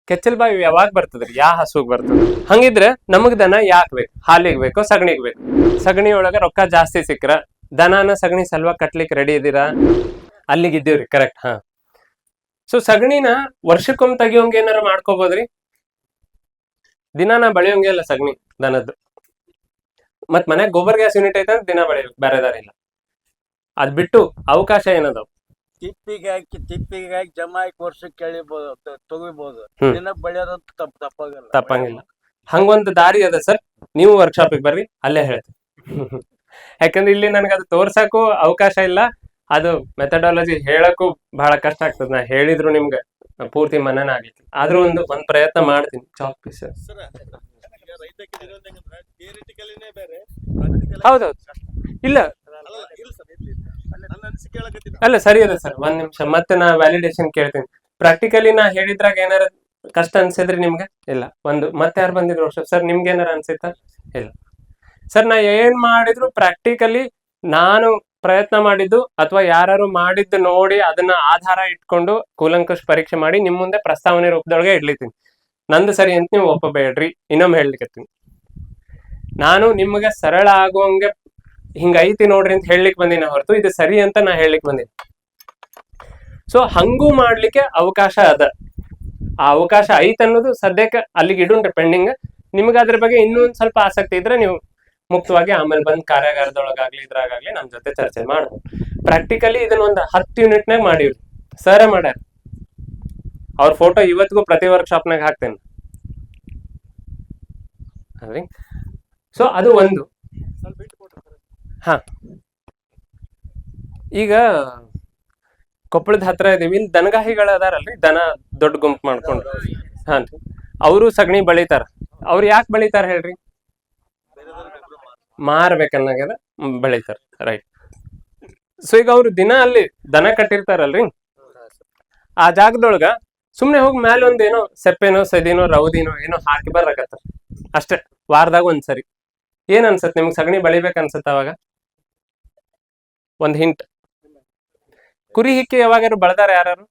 ಕೆಚ್ಚಲ್ ಬಾಯಿ ಯಾವಾಗ ಬರ್ತದ್ರಿ? ಯಾ ಹಸುಗ್ ಬರ್ತದ? ಹಂಗಿದ್ರೆ ನಮಗ್ ದನ ಯಾಕ್ ಬೇಕು? ಹಾಲಿಗೆ ಬೇಕೋ ಸಗಣಿಗ್ ಬೇಕು? ಸಗಣಿ ಒಳಗ ರೊಕ್ಕ ಜಾಸ್ತಿ ಸಿಕ್ಕ್ರ ದನಾನ ಸಗಣಿ ಸಲುವಾಗಿ ಕಟ್ಲಿಕ್ಕೆ ರೆಡಿ ಇದೀರಾ? ಅಲ್ಲಿಗೆ ಇದ್ದೀವ್ರಿ, ಕರೆಕ್ಟ್. ಹಾ, ಸೊ ಸಗಣಿನ ವರ್ಷಕ್ಕೊಮ್ಮೆ ತೆಗಿಯೋಂಗ ಏನಾರ ಮಾಡ್ಕೋಬಹುದ್ರಿ? ದಿನಾನ ಬಳಿಯೋಂಗೆ ಇಲ್ಲ ಸಗಣಿ ದನದ್ದು. ಮತ್ ಮನ್ಯಾಗ ಗೋಬರ್ ಗ್ಯಾಸ್ ಯೂನಿಟ್ ಐತೆ ದಿನ ಬೆಳಿಬೇಕು, ಬೇರೆದಾರಿಲ್ಲ. ಅದ್ ಬಿಟ್ಟು ಅವಕಾಶ ಏನದಾವ್? ತಿಪ್ಪಿಗೆ ಹಾಕಿ ಜಮಾ ಹಾಕಿ ವರ್ಷಕ್ಕೆ ಕೆಳಿಬಹುದು, ತಗೋಬಹುದು. ದಿನ ಬೆಳೆಯೋದಂತ ತಪ್ಪಂಗಿಲ್ಲ. ಹಂಗೊಂದು ದಾರಿ ಅದ ಸರ್, ನೀವು ವರ್ಕ್ಶಾಪಿಗೆ ಬರ್ರಿ, ಅಲ್ಲೇ ಹೇಳ್ತೀನಿ. ಯಾಕಂದ್ರೆ ಇಲ್ಲಿ ನನ್ಗೆ ಅದು ತೋರ್ಸಕ್ಕೂ ಅವಕಾಶ ಇಲ್ಲ, ಅದು ಮೆಥಡಾಲಜಿ ಹೇಳಕ್ಕೂ ಬಹಳ ಕಷ್ಟ ಆಗ್ತದೆ. ನಾ ಹೇಳಿದ್ರು ನಿಮ್ಗೆ ಪೂರ್ತಿ ಮನನ ಆಗ್ಲಿಕ್ಕೆ, ಆದ್ರೂ ಒಂದ್ ಪ್ರಯತ್ನ ಮಾಡ್ತೀನಿ. ಚಾಕ್ ಪೀಸ್ ಹೌದೌದು, ಇಲ್ಲ ಅಲ್ಲ ಸರಿ ಅದ ಸರ್. ಒಂದ್ ನಿಮಿಷ ಮತ್ತೆ ನಾ ವ್ಯಾಲಿಡೇಷನ್ ಕೇಳ್ತೀನಿ. ಪ್ರಾಕ್ಟಿಕಲಿ ನಾ ಹೇಳಿದ್ರಾಗ ಏನಾರ ಕಷ್ಟ ಅನ್ಸಿದ್ರಿ ನಿಮ್ಗೆ? ಇಲ್ಲ. ಮತ್ತೆ ಯಾರು ಬಂದಿದ್ರು ಸರ್? ನಿಮ್ಗೆ ಏನಾರ ಅನ್ಸಿತ್ತ? ಇಲ್ಲ ಸರ್. ನಾ ಏನ್ ಮಾಡಿದ್ರು ಪ್ರಾಕ್ಟಿಕಲಿ ನಾನು ಪ್ರಯತ್ನ ಮಾಡಿದ್ದು ಅಥವಾ ಯಾರು ಮಾಡಿದ್ದು ನೋಡಿ ಅದನ್ನ ಆಧಾರ ಇಟ್ಕೊಂಡು ಕೂಲಂಕಷ ಪರೀಕ್ಷೆ ಮಾಡಿ ನಿಮ್ ಮುಂದೆ ಪ್ರಸ್ತಾವನೆ ರೂಪದೊಳಗೆ ಇಡ್ಲಿತೀನಿ. ನಂದು ಸರಿ ಅಂತ ನೀವು ಒಪ್ಪಬೇಡ್ರಿ. ಇನ್ನೊಮ್ಮೆ ಹೇಳ್ಲಿಕ್ಕತ್ತೀನಿ, ನಾನು ನಿಮ್ಗೆ ಸರಳ ಆಗುವಂಗೆ ಹಿಂಗ ಐತಿ ನೋಡ್ರಿ ಅಂತ ಹೇಳಲಿಕ್ಕೆ ಬಂದಿನ ಹೊರತು ಇದು ಸರಿ ಅಂತ ನಾ ಹೇಳಲಿಕ್ಕೆ ಬಂದಿನಿ. ಸೊ ಹಂಗೂ ಮಾಡ್ಲಿಕ್ಕೆ ಅವಕಾಶ ಅದ. ಆ ಅವಕಾಶ ಐತ್ ಅನ್ನೋದು ಸದ್ಯಕ್ಕೆ ಅಲ್ಲಿಗೆ ಇಡುಂಡ್ರಿ ಪೆಂಡಿಂಗ್. ನಿಮ್ಗೆ ಅದ್ರ ಬಗ್ಗೆ ಇನ್ನೊಂದ್ ಸ್ವಲ್ಪ ಆಸಕ್ತಿ ಇದ್ರೆ ನೀವು ಮುಕ್ತವಾಗಿ ಆಮೇಲೆ ಬಂದ್ ಕಾರ್ಯಾಗಾರದೊಳಗಾಗ್ಲಿ ಇದ್ರಾಗ್ಲಿ ನಮ್ ಜೊತೆ ಚರ್ಚೆ ಮಾಡ್ಬೋದು. ಪ್ರಾಕ್ಟಿಕಲಿ ಇದನ್ನ ಒಂದು 10 ಯೂನಿಟ್ನಾಗ ಮಾಡಿವ್ರಿ. ಸರ್ ಮಾಡ್ಯಾರ. ಅವ್ರ ಫೋಟೋ ಇವತ್ತಿಗೂ ಪ್ರತಿ ವರ್ಕ್ಶಾಪ್ನಾಗ ಹಾಕ್ತೇನೆ. ಸೊ ಅದು ಒಂದು. ಹಾ, ಈಗ ಕೊಪ್ಪಳದ ಹತ್ರ ಇದೀವಿ. ಇಲ್ಲಿ ದನಗಾಹಿಗಳು ಅದಾರಲ್ರಿ, ದನ ದೊಡ್ಡ ಗುಂಪು ಮಾಡ್ಕೊಂಡು. ಹಾ, ಅವರು ಸಗಣಿ ಬಳಿತಾರ. ಅವ್ರು ಯಾಕೆ ಬಳಿತಾರ ಹೇಳ್ರಿ? ಮಾರ್ಬೇಕನ್ನಾಗ್ಯದ ಬೆಳಿತಾರ, ರೈಟ್. ಸೊ ಈಗ ಅವ್ರು ದಿನ ಅಲ್ಲಿ ದನ ಕಟ್ಟಿರ್ತಾರಲ್ರಿ, ಆ ಜಾಗದೊಳಗ ಸುಮ್ನೆ ಹೋಗಿ ಮ್ಯಾಲ ಒಂದೇನೋ ಸೆಪ್ಪೆನೋ ಸದಿನೋ ರೌದಿನೋ ಏನೋ ಹಾಕಿ ಬರ್ರಾಕತ್ತಾರ ಅಷ್ಟೇ, ವಾರದಾಗ ಒಂದ್ಸರಿ. ಏನ್ ಅನ್ಸತ್ ನಿಮ್ಗೆ? ಸಗಣಿ ಬಳಿಬೇಕ ಅನ್ಸತ್ತ ಅವಾಗ? ಒಂದ್ ಹಿಂಟ್. ಕುರಿ ಹಿಕ್ಕಿ ಯಾವಾಗಾರು ಬಳದಾರ ಯಾರು?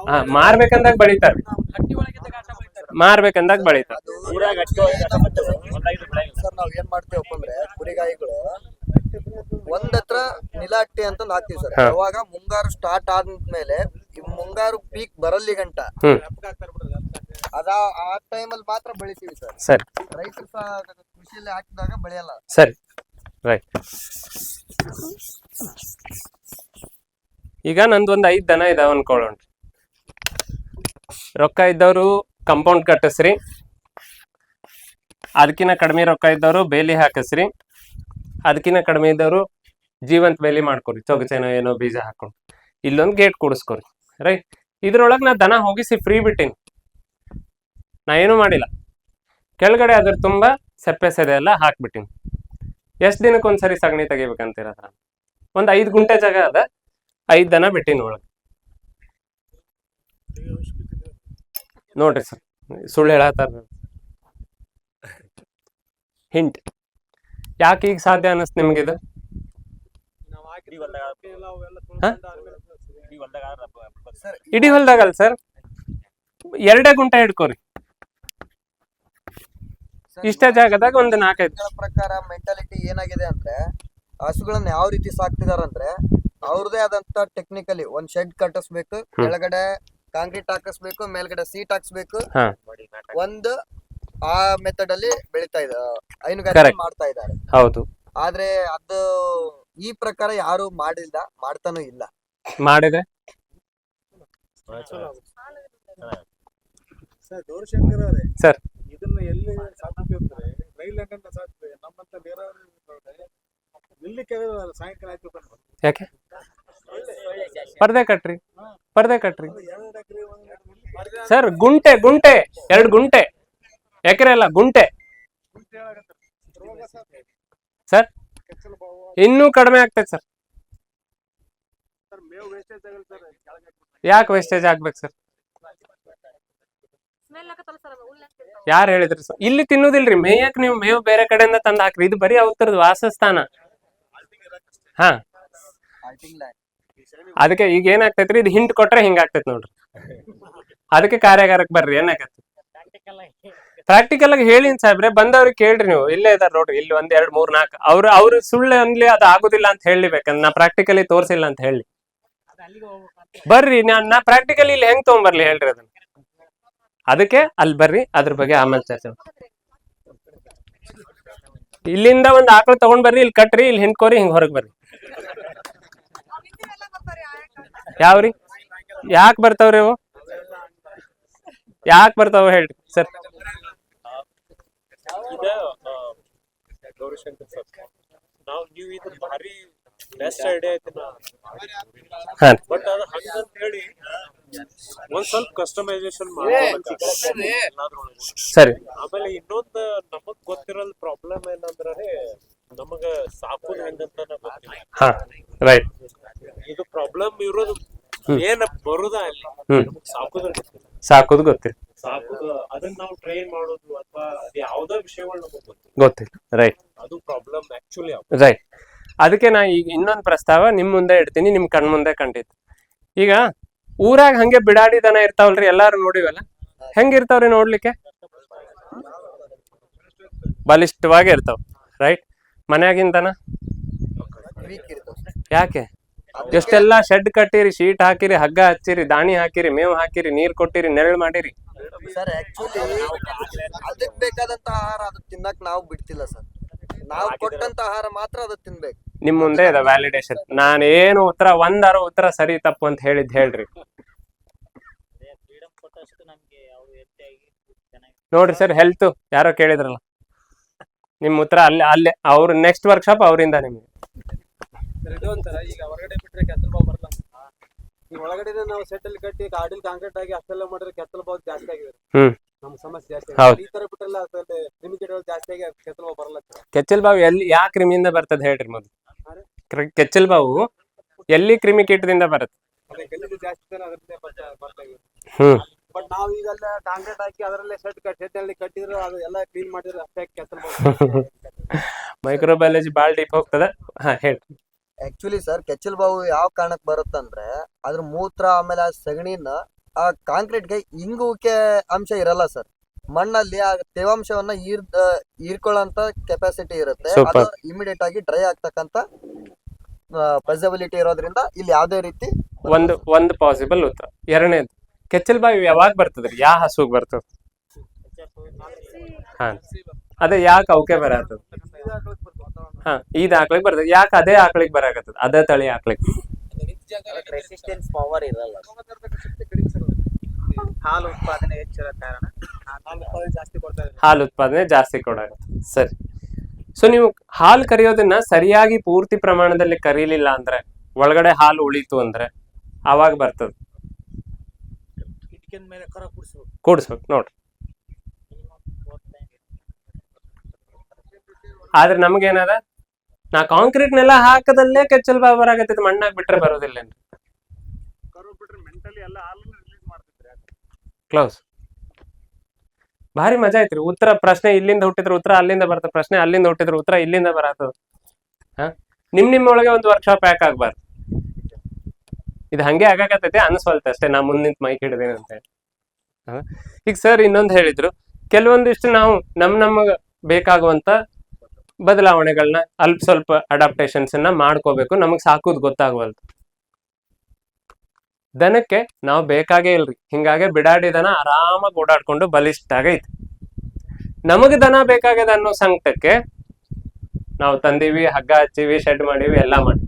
ಹಾ, ಮಾರ್ಬೇಕಂದಾಗ ಬಳಿತಾರ. ಮಾರ್ಬೇಕಂದಾಗ ಬಳಿತಾರ. ಸರ್ ನಾವ್ ಏನ್ ಮಾಡ್ತೇವಪ್ಪ ಅಂದ್ರೆ ಕುರಿಗಾಯಿಗಳು ಒಂದತ್ರ ನಿಲಾಟ್ಟಿ ಅಂತ ಹಾಕ್ತಿವಿ ಸರ್. ಅವಾಗ ಮುಂಗಾರು ಸ್ಟಾರ್ಟ್ ಆದ್ಮೇಲೆ ಮುಂಗಾರು ಪೀಕ್ ಬರಲಿ ಗಂಟ ಅದ ಆ ಟೈಮಲ್ಲಿ ಮಾತ್ರ ಬೆಳಿತೀವಿ ಸರ್. ಸರಿ, ರೈತರು ಕೃಷಿಯಲ್ಲಿ ಹಾಕಿದಾಗ ಬೆಳೆಯಲ್ಲ. ಸರಿ, ರೈಟ್. ಈಗ ನಂದೊಂದ್ 5 ದನ ಇದಾವ ಅನ್ಕೊಳ್ಳೋಣ. ರೊಕ್ಕ ಇದ್ದವ್ರು ಕಂಪೌಂಡ್ ಕಟ್ಟಿಸ್ರಿ, ಅದಕ್ಕಿಂತ ಕಡಿಮೆ ರೊಕ್ಕ ಇದ್ದವರು ಬೇಲಿ ಹಾಕಿಸ್ರಿ, ಅದಕ್ಕಿಂತ ಕಡಿಮೆ ಇದ್ದವರು ಜೀವಂತ ಬೇಲಿ ಮಾಡ್ಕೊರಿ, ಚೊಗಚೇನೋ ಏನೋ ಬೀಜ ಹಾಕೊಂಡು. ಇಲ್ಲೊಂದು ಗೇಟ್ ಕೂಡಿಸ್ಕೊರಿ, ರೈಟ್. ಇದ್ರೊಳಗೆ ನಾ ದನ ಹೋಗಿಸಿ ಫ್ರೀ ಬಿಟ್ಟಿನಿ, ನಾ ಏನು ಮಾಡಿಲ್ಲ. ಕೆಳಗಡೆ ಅದ್ರ ತುಂಬಾ ಸೆಪ್ಪೆ ಸೆದೆ ಎಲ್ಲ ಹಾಕ್ಬಿಟ್ಟಿನಿ. ಎಷ್ಟ್ ದಿನಕ್ಕೊಂದ್ಸರಿ ಸಗಣಿ ತೆಗಿಬೇಕಂತೀರ? ಒಂದ್ 5 ಗುಂಟೆ ಜಾಗ ಅದ, 5 ದನ ಬಿಟ್ಟಿನಿ ಒಳಗೆ. ನೋಡ್ರಿ ಸರ್, ಸುಳ್ಳು ಹೇಳತ್ತಾರ. ಹಿಂಟ್. ಯಾಕೆ ಈಗ ಸಾಧ್ಯ ಅನ್ನಿಸ್ತು ನಿಮ್ಗಿದು? ಇಡೀ ಹೊಲ್ದಾಗಲ್ಲ ಸರ್, 2 ಗುಂಟೆ ಹಿಡ್ಕೋರಿ. ಇಷ್ಟ ಜಾಗದಾಗ ಒಂದು 4-5 ಪ್ರಕಾರ ಮೆಂಟಾಲಿಟಿ ಏನಾಗಿದೆ ಅಂದ್ರೆ, ಹಸುಗಳನ್ನ ಯಾವ ರೀತಿ ಸಾಕ್ತಿದಾರಂದ್ರೆ ಅವ್ರದೇ ಆದಂತ ಟೆಕ್ನಿಕಲಿ ಒಂದ್ ಶೆಡ್ ಕಟ್ಟಿಸ್ಬೇಕು, ಕೆಳಗಡೆ ಕಾಂಕ್ರೀಟ್ ಹಾಕಿಸ್ಬೇಕು, ಮೇಲ್ಗಡೆ ಸೀಟ್ ಹಾಕ್ಸ್ಬೇಕು. ಒಂದು ಆ ಮೆಥಡ್ ಅಲ್ಲಿ ಬೆಳಿತಾ ಇದ್ದಾರೆ, ಹೈನುಗಾರಿಕೆ ಮಾಡ್ತಾ ಇದ್ದಾರೆ. ಹೌದು. ಆದ್ರೆ ಅದು ಈ ಪ್ರಕಾರ ಯಾರು ಮಾಡಿಲ್ಲ, ಮಾಡ್ತಾನೂ ಇಲ್ಲ. ಮಾಡಿದೆ ಸರ್. ಇದನ್ನ ಎಲ್ಲಿ ಸಾಕ್ತಿದ್ರೆ ರೈಲ್ ಸಾಕ್ತೇವೆ, ನಮ್ಮಂತ ಬೇರೆ ನಿಲ್ಲಿಕ್ಕೆ ಸಾಯಂಕಾಲ ಆಯ್ತು. ಯಾಕೆ? ಪರ್ದೆ ಕಟ್ರಿ, ಪರ್ದೆ ಕಟ್ರಿ ಸರ್. ಗುಂಟೆ 2 ಗುಂಟೆ, ಎಕರೆ ಅಲ್ಲ ಗುಂಟೆ ಸರ್. ಇನ್ನೂ ಕಡಿಮೆ ಆಗ್ತೈತೆ ಸರ್. ಯಾಕೆ ವೇಸ್ಟೇಜ್ ಆಗ್ಬೇಕು ಸರ್? ಯಾರು ಹೇಳಿದ್ರಿ ಸರ್? ಇಲ್ಲಿ ತಿನ್ನುದಿಲ್ರಿ, ಮೇಯಕ್ ನೀವು ಮೇವು ಬೇರೆ ಕಡೆಯಿಂದ ತಂದು ಹಾಕ್ರಿ. ಇದು ಬರೀ ಅವತರದ ವಾಸಸ್ಥಾನ. ಹಾ, ಅದಕ್ಕೆ ಈಗ ಏನಾಗ್ತೈತ್ರಿ, ಇದು ಹಿಂಟ್ ಕೊಟ್ರೆ ಹಿಂಗಾಗ್ತೈತಿ ನೋಡ್ರಿ. ಅದಕ್ಕೆ ಕಾರ್ಯಾಗಾರಕ್ಕೆ ಬರ್ರಿ ಏನಾಗತ್ತೆ. ಪ್ರಾಕ್ಟಿಕಲ್ ಆಗಿ ಹೇಳಿನ್ ಸಾಹೇಬ್ರೆ, ಬಂದವ್ರಿಗೆ ಕೇಳ್ರಿ ನೀವು. ಇಲ್ಲೇ ಇದಾರೆ ನೋಡ್ರಿ, ಇಲ್ಲಿ 1 2 3 4 ಅವ್ರು ಸುಳ್ಳು ಅನ್ಲಿ ಅದು ಆಗುದಿಲ್ಲ ಅಂತ ಹೇಳಿಬೇಕಂದ್ರೆ ನಾ ಪ್ರಾಕ್ಟಿಕಲಿ ತೋರ್ಸಿಲ್ಲ ಅಂತ ಹೇಳಿ ಬರ್ರಿ. ನಾ ಪ್ರಾಕ್ಟಿಕಲಿ ಇಲ್ಲಿ ಹೆಂಗ್ ತಗೊಂಬರ್ಲಿ ಹೇಳ್ರಿ ಅದನ್ನ. ಅದಕ್ಕೆ ಅಲ್ಲಿ ಬರ್ರಿ, ಅದ್ರ ಬಗ್ಗೆ ಆಮೇಲೆ ಚರ್ಚೆ. ಇಲ್ಲಿಂದ ಒಂದ್ ಆಕಳು ತಗೊಂಡ್ ಬರ್ರಿ, ಇಲ್ಲಿ ಕಟ್ರಿ, ಇಲ್ಲಿ ಹಿಂಡ್ಕೋರಿ, ಹಿಂಗ್ ಹೊರಗ್ ಬರ್ರಿ. ಯಾವ್ರಿ ಯಾಕೆ ಬರ್ತಾವ್ರಿ ಅವು? ಯಾಕೆ ಬರ್ತಾವ ಹೇಳ್ರಿ ಸರ್. ಗೌರಿಶಂಕರ್ ಸರ್, ನಾವು ನೀವು ಇದು ಭಾರಿ ಬೆಸ್ಟ್ ಐಡಿಯಾ ಐತಿ ಹಾ ಬಟ್ ಅದು ಹಂಗಂತ ಹೇಳಿ ಒಂದ್ ಸ್ವಲ್ಪ ಕಸ್ಟಮೈಸೇಷನ್ ಮಾಡ್ಬೇಕು ಸರಿ. ಆಮೇಲೆ ಇನ್ನೊಂದು ನಮಗ್ ಗೊತ್ತಿರೋದ್ ಪ್ರಾಬ್ಲಮ್ ಏನಂದ್ರೆ ನಮಗ ಸಾಕೋದ್ ಹೆಂಗಂತ ಗೊತ್ತಿಲ್ಲ. ಹಾ ರೈಟ್. ಇದು ಪ್ರಾಬ್ಲಮ್ ಇರೋದು ಏನ್ ಬರುದ ಅಲ್ಲಿ ನಮಗ್ ಸಾಕೋದ್ರ ಗೊತ್ತಿಲ್ಲ. ಸಾಕೋದು ಗೊತ್ತಿಲ್ಲ, ಸಾಕೋದು ಅದನ್ನ ನಾವು ಟ್ರೈನ್ ಮಾಡೋದು ಅಥವಾ ಯಾವ್ದೋ ವಿಷಯಗಳು ನಮಗ್ ಗೊತ್ತಿಲ್ಲ. ರೈಟ್ ಅದು ಪ್ರಾಬ್ಲಮ್ ಆಕ್ಚುಲಿ. ರೈಟ್. ಅದಕ್ಕೆ ನಾ ಈಗ ಇನ್ನೊಂದು ಪ್ರಸ್ತಾವ ನಿಮ್ ಮುಂದೆ ಇಡ್ತೀನಿ, ನಿಮ್ ಕಣ್ ಮುಂದೆ ಕಂಡಿತ್ತು. ಈಗ ಊರಾಗ ಹಂಗೆ ಬಿಡಾಡಿ ದನ ಇರ್ತಾವಲ್ರಿ, ಎಲ್ಲಾರು ನೋಡಿವಲ್ಲ, ಹೆಂಗಿರ್ತಾವ್ರಿ ನೋಡ್ಲಿಕ್ಕೆ? ಬಲಿಷ್ಠವಾಗಿ ಇರ್ತಾವ. ರೈಟ್. ಮನ್ಯಾಗಿನ ದನ ವೀಕ್ ಇರ್ತಾವ. ಯಾಕೆ? ಎಷ್ಟೆಲ್ಲಾ ಶೆಡ್ ಕಟ್ಟಿರಿ, ಶೀಟ್ ಹಾಕಿರಿ, ಹಗ್ಗ ಹಚ್ಚಿರಿ, ದಾಣಿ ಹಾಕಿರಿ, ಮೇವ್ ಹಾಕಿರಿ, ನೀರ್ ಕೊಟ್ಟಿರಿ, ನೆರಳು ಮಾಡಿರಿ. ಸರ್ ಆಕ್ಚುಲಿ ಅದಕ್ ಬೇಕಾದಂತ ಆಹಾರ ಅದು ತಿನ್ನಕ್ ನಾವು ಬಿಡ್ತಿಲ್ಲ ಸರ್. ನಾವು ಕೊಟ್ಟಂತ ಆಹಾರ ಮಾತ್ರ ಅದು ತಿನ್ಬೇಕು. ನಿಮ್ ಮುಂದೆ ಇದೆ ವ್ಯಾಲಿಡೇಷನ್. ನಾನೇನು ಉತ್ತರ ಒಂದಾರು ಉತ್ತರ ಸರಿ ತಪ್ಪು ಅಂತ ಹೇಳಿದ್ ಹೇಳ್ರಿ. ನೋಡ್ರಿ ಸರ್, ಹೆಲ್ತ್ ಯಾರೋ ಕೇಳಿದ್ರಲ್ಲ, ನಿಮ್ ಉತ್ತರ ಅಲ್ಲೇ ಅವ್ರ ನೆಕ್ಸ್ಟ್ ವರ್ಕ್ಶಾಪ್ ಅವರಿಂದ ನಿಮ್ಗೆ. ಇದು ಒಂಥರ ಈಗ ಹೊರಗಡೆ ಬಿಟ್ರೆ ಕೆತ್ತಲ್ ಬಾವು ಬರಲ್ಲ. ಈಗ ಒಳಗಡೆ ನಾವು ಸೆಟ್ ಅಲ್ಲಿ ಕಟ್ಟಿ ಗಾಡಿಲ್ ಕಾಂಕ್ರೀಟ್ ಆಗಿ ಅಷ್ಟೆಲ್ಲ ಮಾಡಿದ್ರೆ ಕೆತ್ತಲ್ ಬಾವು ಜಾಸ್ತಿ ಆಗಿದೆ. ನಮ್ ಸಮಸ್ಯೆ ಜಾಸ್ತಿ ಆಗಿದೆ. ಈ ತರ ಬಿಟ್ರಲ್ಲ ಅದ್ರಲ್ಲಿ ಕ್ರಿಮಿಕೀಟಗಳು ಜಾಸ್ತಿ ಆಗಿ ಕೆತ್ತಲ್ ಬಾವು ಬರಲ್ಲ. ಕೆಚ್ಚಲ್ ಬಾವು ಎಲ್ಲಿ ಯಾವ ಕ್ರಿಮಿಯಿಂದ ಬರ್ತದೆ ಹೇಳ್ರಿ ಮೊದಲು? ಕೆಚ್ಚಲ್ ಬಾವು ಎಲ್ಲಿ ಕ್ರಿಮಿಕೀಟದಿಂದ ಬರುತ್ತೆ? ಅದೇ ಗಲೀಜು ಜಾಸ್ತಿ ಇದ್ರೆ ಅದರಿಂದ ಬರ್ತಾ ಇದೆ. ಬಟ್ ನಾವ್ ಈಗೆಲ್ಲ ಕಾಂಕ್ರೀಟ್ ಹಾಕಿ ಅದರಲ್ಲೇ ಸೆಟ್ ಅಲ್ಲಿ ಕಟ್ಟಿದ್ರು ಅದು ಎಲ್ಲ ಕ್ಲೀನ್ ಮಾಡಿದ್ರೆ ಅಷ್ಟೇ ಕೆತ್ತಲ್ ಬಾವು. ಮೈಕ್ರೋಬಯಾಲಜಿ ಬಾಳ್ ಡೀಪ್ ಹೋಗ್ತದ. ಹಾ ಹೇಳಿ. ಆಕ್ಚುಲಿ ಸರ್ ಕೆಚ್ಚಲ್ ಬಾವು ಯಾವ ಕಾರಣಕ್ಕೆ ಬರುತ್ತಂದ್ರೆ ಅದ್ರ ಮೂತ್ರ ಆಮೇಲೆ ಆ ಸಗಣಿನ ಆ ಕಾಂಕ್ರೀಟ್ಗೆ ಇಂಗುವಿಕೆ ಅಂಶ ಇರಲ್ಲ ಸರ್. ಮಣ್ಣಲ್ಲಿ ಆ ತೇವಾಂಶವನ್ನ ಹೀರ್ಕೊಳ್ಳೋಂತ ಕೆಪಾಸಿಟಿ ಇರುತ್ತೆ. ಅದು ಇಮಿಡಿಯೇಟ್ ಆಗಿ ಡ್ರೈ ಆಗ್ತಕ್ಕಂತ ಪಾಸಿಬಿಲಿಟಿ ಇರೋದ್ರಿಂದ ಇಲ್ಲಿ ಯಾವ್ದೇ ರೀತಿ ಒಂದು ಪಾಸಿಬಲ್ ಉತ್ತರ. ಎರಡನೇದು, ಕೆಚ್ಚಲ್ ಬಾವಿ ಯಾವಾಗ ಬರ್ತದ್ರಿ? ಯಾವ ಹಸುಗ್ ಬರ್ತದ? ಹಾ ಅದೇ ಯಾಕೆ ಅವಕ್ಕೆ ಬರತ್ತದ? ಹಾ ಇದ್ ಆಕಳಿಗೆ ಬರ್ತದೆ. ಯಾಕೆ ಅದೇ ಆಕಳಿಗೆ ಬರಾಕತ್ತದ? ಅದೇ ತಳಿ ಆಕಳಿಗೆ ರೆಸಿಸ್ಟೆನ್ಸ್ ಪವರ್ ಇರಲ್ಲ. ಹಾಲು ಉತ್ಪಾದನೆ ಹೆಚ್ಚಿರೋ ಕಾರಣ ಹಾಲು ಉತ್ಪಾದನೆ ಜಾಸ್ತಿ ಕೊಡಾಗತ್ತೆ. ಸರಿ. ಸೊ ನೀವು ಹಾಲು ಕರಿಯೋದನ್ನ ಸರಿಯಾಗಿ ಪೂರ್ತಿ ಪ್ರಮಾಣದಲ್ಲಿ ಕರೀಲಿಲ್ಲ ಅಂದ್ರೆ, ಒಳಗಡೆ ಹಾಲು ಉಳಿತು ಅಂದ್ರೆ ಅವಾಗ ಬರ್ತದ. ಕೂಡಿಸ್ಬೇಕು ನೋಡ್ರಿ. ಆದ್ರೆ ನಮ್ಗೇನದ, ನಾ ಕಾಂಕ್ರೀಟ್ ನೆಲ ಹಾಕದಲ್ಲೇ ಕೆಚ್ಚಲ್ ಬಾವು ಬರಾಕತ್ತೈತಿ, ಮಣ್ಣಾಗ ಬಿಟ್ರೆ ಬರೋದಿಲ್ಲ. ಕ್ಲೋಸ್. ಭಾರಿ ಮಜಾ ಐತ್ರಿ. ಉತ್ತರ ಪ್ರಶ್ನೆ ಇಲ್ಲಿಂದ ಹುಟ್ಟಿದ್ರ ಉತ್ತರ ಅಲ್ಲಿಂದ ಬರ್ತದ, ಪ್ರಶ್ನೆ ಅಲ್ಲಿಂದ ಹುಟ್ಟಿದ್ರ ಉತ್ತರ ಇಲ್ಲಿಂದ ಬರತ್ತದ. ಹಾ ನಿಮ್ ಒಳಗೆ ಒಂದು ವರ್ಕ್ಶಾಪ್ ಯಾಕೆ ಆಗ್ಬಾರ್ದು? ಇದು ಹಂಗೆ ಆಗಾಕತ್ತೈತಿ ಅನ್ಸ್ವಲ್ತ ಅಷ್ಟೇ, ನಾ ಮುಂದ್ ನಿಂತ್ ಮೈಕ್ ಹಿಡಿದೇನೆ ಅಂತ ಹೇಳಿ. ಈಗ ಸರ್ ಇನ್ನೊಂದು ಹೇಳಿದ್ರು, ಕೆಲವೊಂದಿಷ್ಟು ನಾವು ನಮಗ ಬೇಕಾಗುವಂತ ಬದಲಾವಣೆಗಳನ್ನ ಅಲ್ಪ ಸ್ವಲ್ಪ ಅಡಾಪ್ಟೇಷನ್ಸ್ ಮಾಡ್ಕೋಬೇಕು. ನಮಗ್ ಸಾಕುದ್ ಗೊತ್ತಾಗವಲ್ದು. ದನಕ್ಕೆ ನಾವು ಬೇಕಾಗೇ ಇಲ್ರಿ, ಹಿಂಗಾಗಿ ಬಿಡಾಡಿ ದನ ಆರಾಮಾಗಿ ಓಡಾಡ್ಕೊಂಡು ಬಲಿಷ್ಠ ಆಗೈತಿ. ನಮಗ್ ದನ ಬೇಕಾಗ್ಯದ ಅನ್ನೋ ಸಂಕಟಕ್ಕೆ ನಾವು ತಂದೀವಿ, ಹಗ್ಗ ಹಚ್ಚಿವಿ, ಶೆಡ್ ಮಾಡೀವಿ, ಎಲ್ಲಾ ಮಾಡಿ.